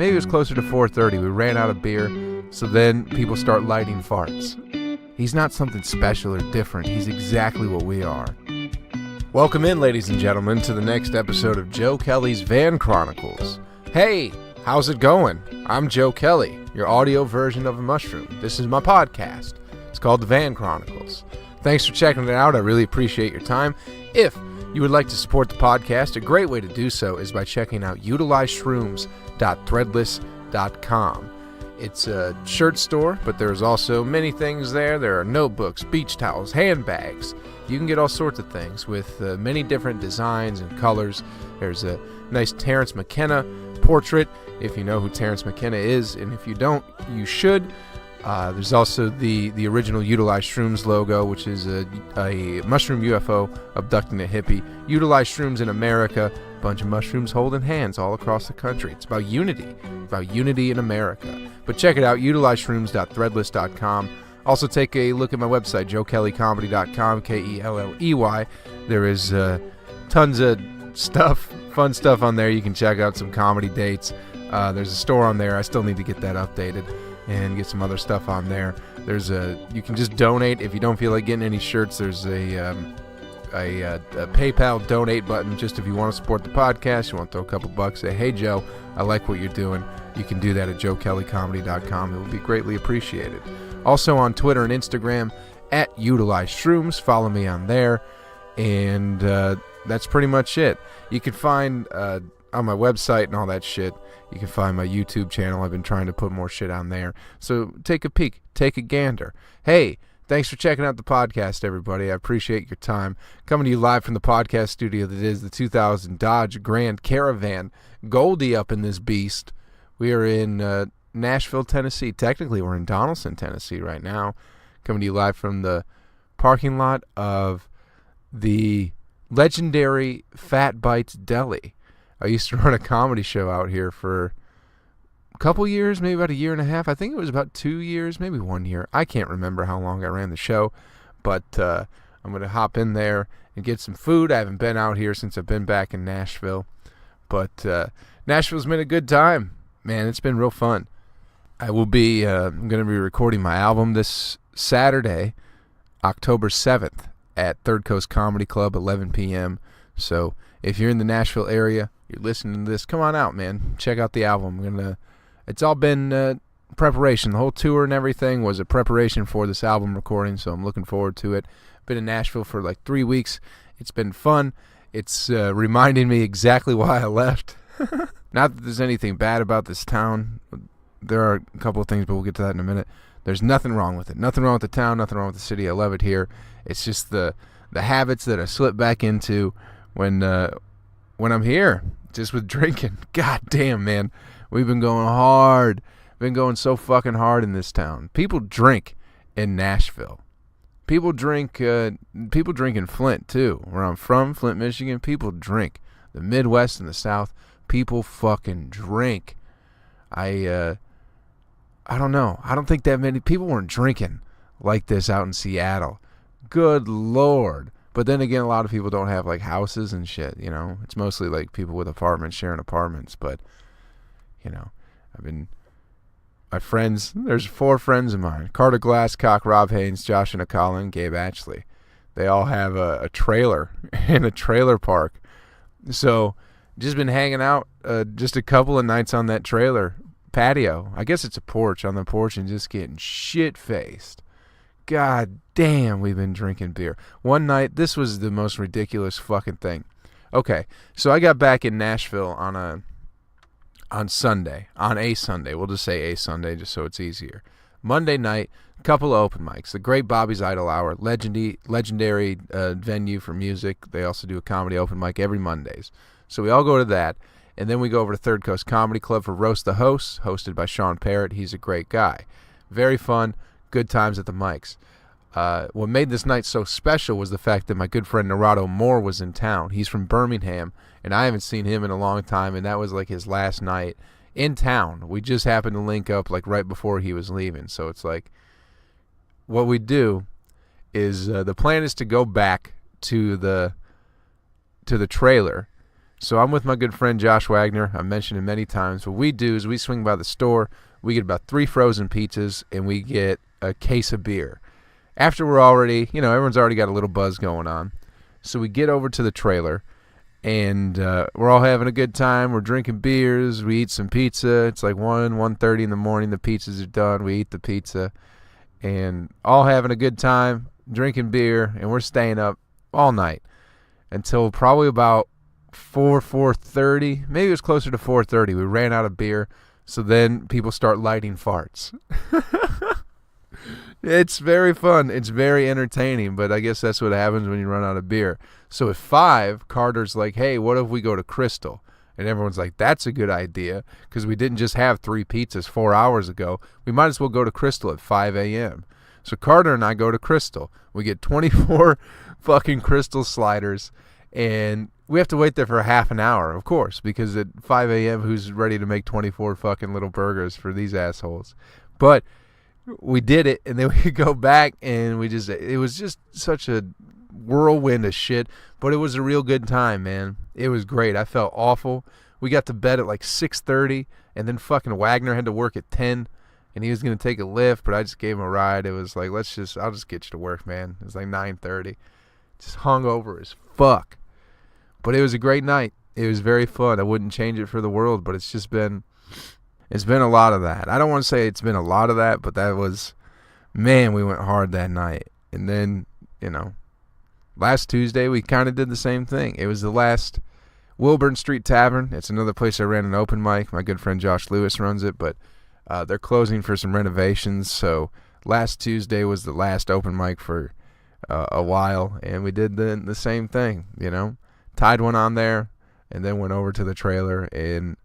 maybe it was closer to 4:30. We ran out of beer, so then people start lighting farts. He's not something special or different. He's exactly what we are. Welcome in, ladies and gentlemen, to the next episode of Joe Kelly's Van Chronicles. Hey, how's it going? I'm Joe Kelly, your audio version of a mushroom. This is my podcast. It's called the Van Chronicles. Thanks for checking it out. I really appreciate your time. If you would like to support the podcast, a great way to do so is by checking out utilizeshrooms.threadless.com. It's a shirt store, but there's also many things there. There are notebooks, beach towels, handbags. You can get all sorts of things with many different designs and colors. There's a nice Terrence McKenna portrait, if you know who Terrence McKenna is, and if you don't, you should. There's also the original Utilize Shrooms logo, which is a mushroom UFO abducting a hippie. Utilize Shrooms in America, a bunch of mushrooms holding hands all across the country. It's about unity in America. But check it out, utilizeshrooms.threadless.com. Also take a look at my website, joekellycomedy.com, Kelley. There is tons of stuff, fun stuff on there. You can check out some comedy dates. There's a store on there. I still need to get that updated and get some other stuff on there. You can just donate if you don't feel like getting any shirts. There's a PayPal donate button just if you want to support the podcast. You want to throw a couple bucks, say, hey Joe, I like what you're doing. You can do that at joekellycomedy.com. It would be greatly appreciated. Also on Twitter and Instagram at Utilize Shrooms. Follow me on there. And that's pretty much it. You can find on my website and all that shit, you can find my YouTube channel. I've been trying to put more shit on there. So take a peek. Take a gander. Hey, thanks for checking out the podcast, everybody. I appreciate your time. Coming to you live from the podcast studio that is the 2000 Dodge Grand Caravan. Goldie up in this beast. We are in Nashville, Tennessee. Technically, we're in Donaldson, Tennessee right now. Coming to you live from the parking lot of the legendary Fat Bites Deli. I used to run a comedy show out here for a couple years, maybe about a year and a half. I think it was about 2 years, maybe 1 year. I can't remember how long I ran the show, but I'm going to hop in there and get some food. I haven't been out here since I've been back in Nashville, but Nashville's been a good time. Man, it's been real fun. I'm going to be recording my album this Saturday, October 7th at Third Coast Comedy Club, 11 p.m. So if you're in the Nashville area, you're listening to this, come on out, man. Check out the album. It's all been preparation. The whole tour and everything was a preparation for this album recording, so I'm looking forward to it. Been in Nashville for like 3 weeks. It's been fun. It's reminding me exactly why I left. Not that there's anything bad about this town. There are a couple of things, but we'll get to that in a minute. There's nothing wrong with it. Nothing wrong with the town. Nothing wrong with the city. I love it here. It's just the habits that I slip back into when I'm here, just with drinking. God damn, man. We've been going hard. Been going so fucking hard in this town. People drink in Nashville. People drink in Flint, too. Where I'm from, Flint, Michigan, people drink. The Midwest and the South, people fucking drink. I don't know. I don't think that many people weren't drinking like this out in Seattle. Good Lord. But then again, a lot of people don't have like houses and shit, you know. It's mostly like people with apartments sharing apartments. But, you know, my friends, there's 4 friends of mine. Carter Glasscock, Rob Haynes, Josh and Colin, Gabe Ashley. They all have a trailer in a trailer park. So just been hanging out just a couple of nights on that trailer patio. I guess it's a porch, on the porch, and just getting shit-faced. God damn, we've been drinking beer. One night, this was the most ridiculous fucking thing. Okay, so I got back in Nashville on a Sunday. We'll just say a Sunday just so it's easier. Monday night, couple of open mics. The Great Bobby's Idle Hour, legendary venue for music. They also do a comedy open mic every Mondays. So we all go to that, and then we go over to Third Coast Comedy Club for Roast the Host, hosted by Sean Parrott. He's a great guy. Very fun, good times at the mics. What made this night so special was the fact that my good friend Narado Moore was in town. He's from Birmingham, and I haven't seen him in a long time, and that was like his last night in town. We just happened to link up like right before he was leaving. So it's like, what we do is the plan is to go back to the trailer So I'm with my good friend Josh Wagner. I've mentioned him many times. What we do is we swing by the store. We get about 3 frozen pizzas, and we get a case of beer. After we're already, everyone's already got a little buzz going on. So we get over to the trailer, and we're all having a good time. We're drinking beers. We eat some pizza. It's like 1:30 in the morning. The pizzas are done. We eat the pizza, and all having a good time, drinking beer, and we're staying up all night until probably about 4:30. Maybe it was closer to 4:30. We ran out of beer, so then people start lighting farts. It's very fun. It's very entertaining, but I guess that's what happens when you run out of beer. So at 5, Carter's like, hey, what if we go to Crystal? And everyone's like, that's a good idea, because we didn't just have 3 pizzas 4 hours ago. We might as well go to Crystal at 5 a.m. So Carter and I go to Crystal. We get 24 fucking Crystal sliders, and we have to wait there for half an hour, of course, because at 5 a.m., who's ready to make 24 fucking little burgers for these assholes? But we did it, and then we go back, and it was just such a whirlwind of shit, but it was a real good time, man. It was great. I felt awful. We got to bed at like 6:30, and then fucking Wagner had to work at 10, and he was going to take a lift, but I just gave him a ride. It was like, I'll just get you to work, man. It was like 9:30. Just hungover as fuck. But it was a great night. It was very fun. I wouldn't change it for the world, but it's been a lot of that. I don't want to say it's been a lot of that, but that was, man, we went hard that night. And then, last Tuesday we kind of did the same thing. It was the last Wilburn Street Tavern. It's another place I ran an open mic. My good friend Josh Lewis runs it, but they're closing for some renovations. So last Tuesday was the last open mic for a while, and we did the same thing, Tied one on there, and then went over to the trailer, and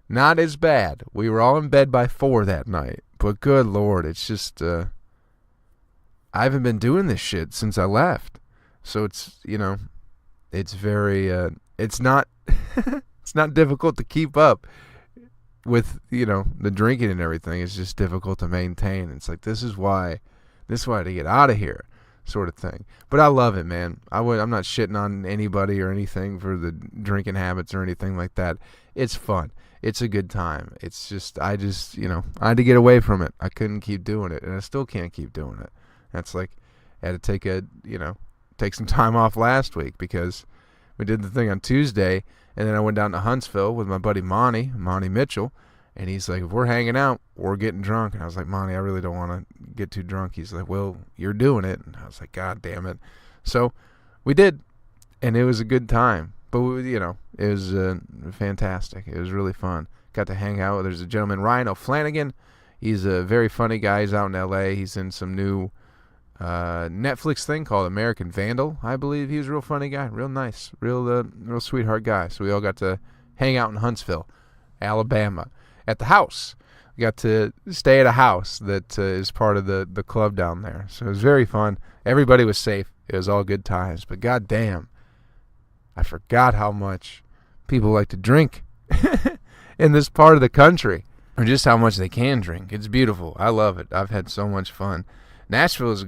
not as bad. We were all in bed by 4 that night, but good Lord, it's just, I haven't been doing this shit since I left. So it's, it's very, it's not, it's not difficult to keep up with, the drinking and everything. It's just difficult to maintain. It's like, this is why I had to get out of here, sort of thing. But I love it, man. I'm not shitting on anybody or anything for the drinking habits or anything like that. It's fun. It's a good time. It's just, I had to get away from it. I couldn't keep doing it, and I still can't keep doing it. That's like, I had to take some time off last week because we did the thing on Tuesday, and then I went down to Huntsville with my buddy Monty Mitchell, and he's like, if we're hanging out, we're getting drunk. And I was like, Monty, I really don't want to get too drunk. He's like, well, you're doing it. And I was like, God damn it. So we did, and it was a good time. But, it was fantastic. It was really fun. Got to hang out. There's a gentleman, Ryan O'Flanagan. He's a very funny guy. He's out in L.A. He's in some new Netflix thing called American Vandal, I believe. He was a real funny guy. Real nice. Real sweetheart guy. So we all got to hang out in Huntsville, Alabama, at the house. We got to stay at a house that is part of the club down there. So it was very fun. Everybody was safe. It was all good times. But goddamn, I forgot how much people like to drink in this part of the country, or just how much they can drink. It's beautiful. I love it. I've had so much fun. Nashville is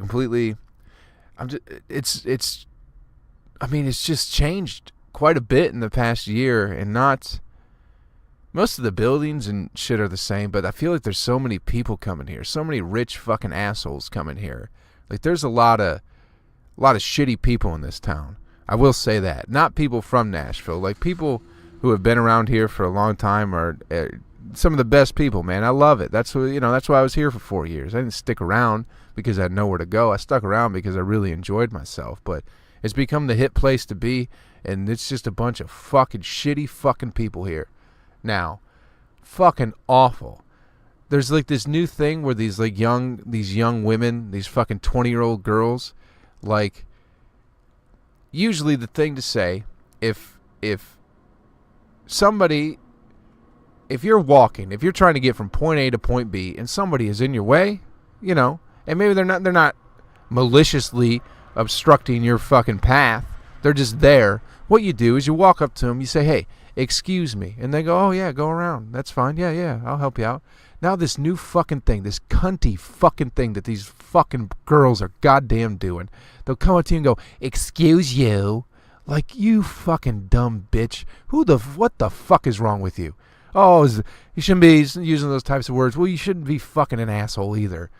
it's just changed quite a bit in the past year, and not most of the buildings and shit are the same, but I feel like there's so many people coming here, so many rich fucking assholes coming here. Like, there's a lot of shitty people in this town. I will say that. Not people from Nashville. Like, people who have been around here for a long time are some of the best people, man. I love it. That's why I was here for 4 years. I didn't stick around because I had nowhere to go. I stuck around because I really enjoyed myself. But it's become the hit place to be, and it's just a bunch of fucking shitty fucking people here. Now, fucking awful. There's like this new thing where these young women, these fucking 20-year-old girls, like, usually the thing to say, if you're walking, if you're trying to get from point A to point B and somebody is in your way, and maybe they're not maliciously obstructing your fucking path, they're just there. What you do is you walk up to them, you say, hey, excuse me, and they go, oh yeah, go around, that's fine, yeah, I'll help you out. Now this new fucking thing, this cunty fucking thing that these fucking girls are goddamn doing, they'll come up to you and go, excuse you, Like, you fucking dumb bitch. What the fuck is wrong with you? Oh, you shouldn't be using those types of words. Well, you shouldn't be fucking an asshole either.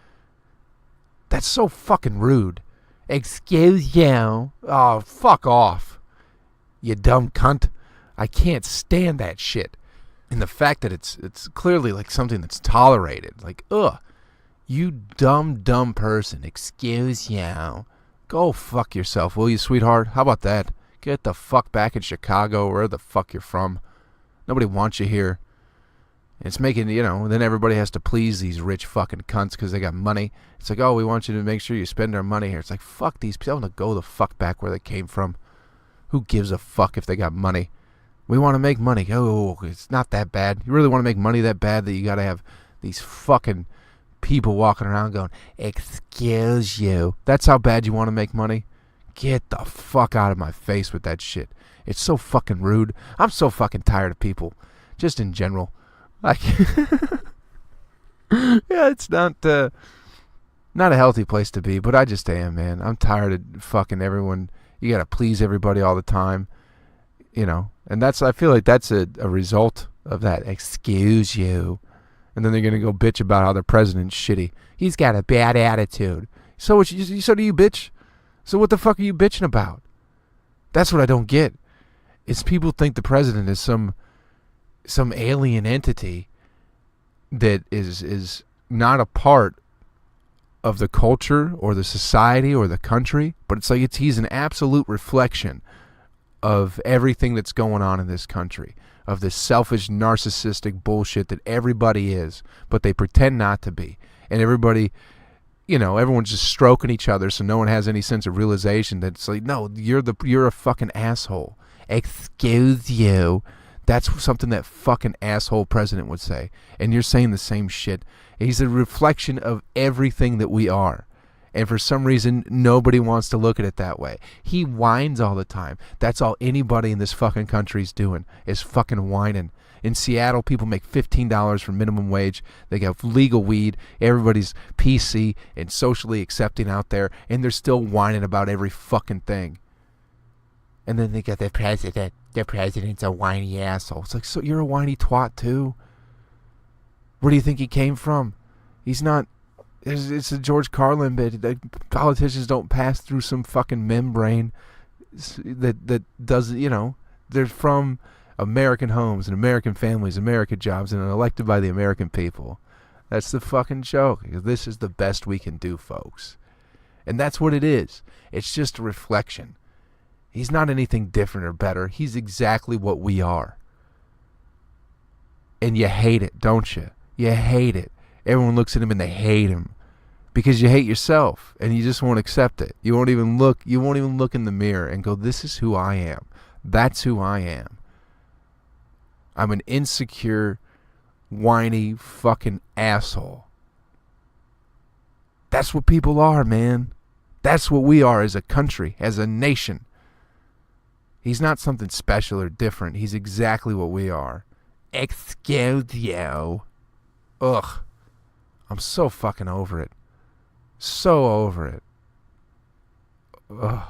That's so fucking rude. Excuse you. Oh, fuck off. You dumb cunt. I can't stand that shit. And the fact that it's clearly like something that's tolerated. Like, ugh. You dumb person. Excuse you. Go fuck yourself, will you, sweetheart? How about that? Get the fuck back in Chicago, where the fuck you're from. Nobody wants you here. It's making, then everybody has to please these rich fucking cunts because they got money. It's like, oh, we want you to make sure you spend our money here. It's like, fuck these people. To go the fuck back where they came from. Who gives a fuck if they got money? We want to make money. Oh, it's not that bad. You really want to make money that bad that you got to have these fucking people walking around going, excuse you. That's how bad you want to make money? Get the fuck out of my face with that shit. It's so fucking rude. I'm so fucking tired of people. Just in general. Like, yeah, it's not a healthy place to be, but I just am, man. I'm tired of fucking everyone. You gotta please everybody all the time, and I feel like that's a result of that. Excuse you. And then they're gonna go bitch about how their president's shitty. He's got a bad attitude. So do you, bitch? So what the fuck are you bitching about? That's what I don't get. Is people think the president is some alien entity that is not a part of the culture or the society or the country, but it's like he's an absolute reflection of everything that's going on in this country, of this selfish, narcissistic bullshit that everybody is, but they pretend not to be. And everybody, everyone's just stroking each other, so no one has any sense of realization that it's like, no, you're a fucking asshole. Excuse you. That's something that fucking asshole president would say. And you're saying the same shit. He's a reflection of everything that we are. And for some reason, nobody wants to look at it that way. He whines all the time. That's all anybody in this fucking country's doing, is fucking whining. In Seattle, people make $15 for minimum wage. They got legal weed. Everybody's PC and socially accepting out there. And they're still whining about every fucking thing. And then they got the president. The president's a whiny asshole. It's like, so you're a whiny twat too? Where do you think he came from? He's not... It's a George Carlin bit. Politicians don't pass through some fucking membrane that does, they're from American homes and American families, American jobs, and are elected by the American people. That's the fucking joke. This is the best we can do, folks. And that's what it is. It's just a reflection. He's not anything different or better. He's exactly what we are. And you hate it, don't you? You hate it. Everyone looks at him and they hate him because you hate yourself and you just won't accept it. You won't even look in the mirror and go, this is who I am. That's who I am. I'm an insecure, whiny fucking asshole. That's what people are, man. That's what we are as a country, as a nation. He's not something special or different. He's exactly what we are. Excuse you. Ugh. I'm so fucking over it. So over it. Ugh.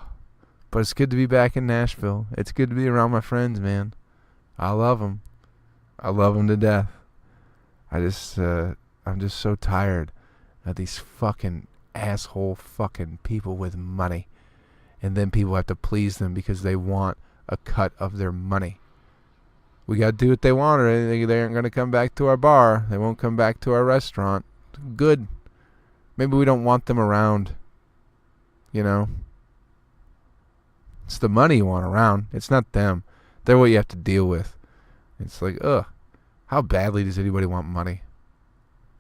But it's good to be back in Nashville. It's good to be around my friends, man. I love them. I love them to death. I'm just so tired of these fucking asshole fucking people with money. And then people have to please them because they want a cut of their money. We got to do what they want, or they aren't going to come back to our bar. They won't come back to our restaurant. Good. Maybe we don't want them around. It's the money you want around. It's not them. They're what you have to deal with. It's like, ugh. How badly does anybody want money?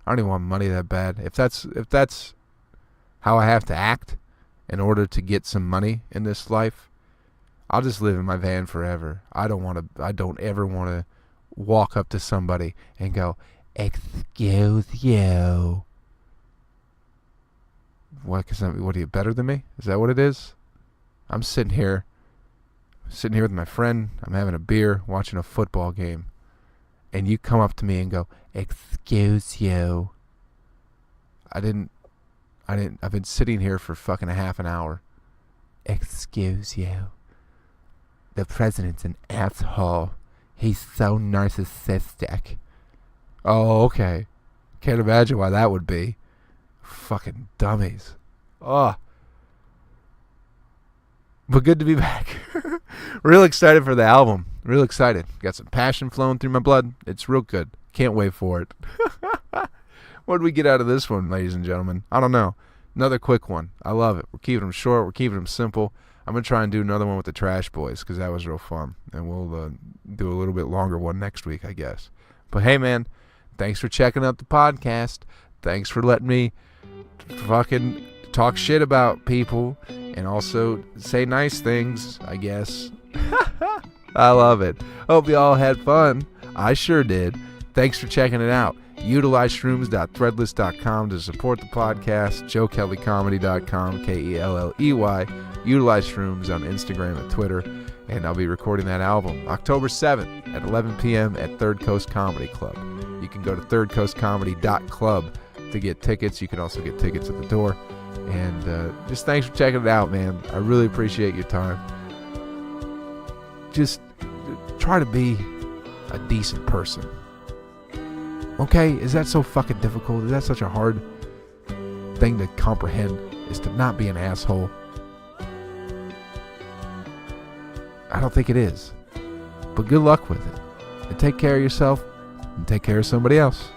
I don't even want money that bad. If that's how I have to act in order to get some money in this life, I'll just live in my van forever. I don't ever want to walk up to somebody and go, excuse you. What are you, better than me? Is that what it is? I'm sitting here with my friend. I'm having a beer, watching a football game. And you come up to me and go, excuse you. I've been sitting here for fucking a half an hour. Excuse you. The president's an asshole. He's so narcissistic. Oh, okay. Can't imagine why that would be. Fucking dummies. Oh. But good to be back. Real excited for the album. Real excited. Got some passion flowing through my blood. It's real good. Can't wait for it. What did we get out of this one, ladies and gentlemen? I don't know. Another quick one. I love it. We're keeping them short. We're keeping them simple. I'm going to try and do another one with the Trash Boys because that was real fun. And we'll do a little bit longer one next week, I guess. But hey, man, thanks for checking out the podcast. Thanks for letting me fucking talk shit about people and also say nice things, I guess. I love it. Hope you all had fun. I sure did. Thanks for checking it out. Utilize shrooms.threadless.com to support the podcast. JoeKellyComedy.com, Kelley. Utilize Shrooms on Instagram and Twitter. And I'll be recording that album October 7th at 11 p.m. at Third Coast Comedy Club. You can go to thirdcoastcomedy.club to get tickets. You can also get tickets at the door. And just thanks for checking it out, man. I really appreciate your time. Just try to be a decent person. Okay? Is that so fucking difficult? Is that such a hard thing to comprehend? Is to not be an asshole? I don't think it is. But good luck with it. And take care of yourself and take care of somebody else.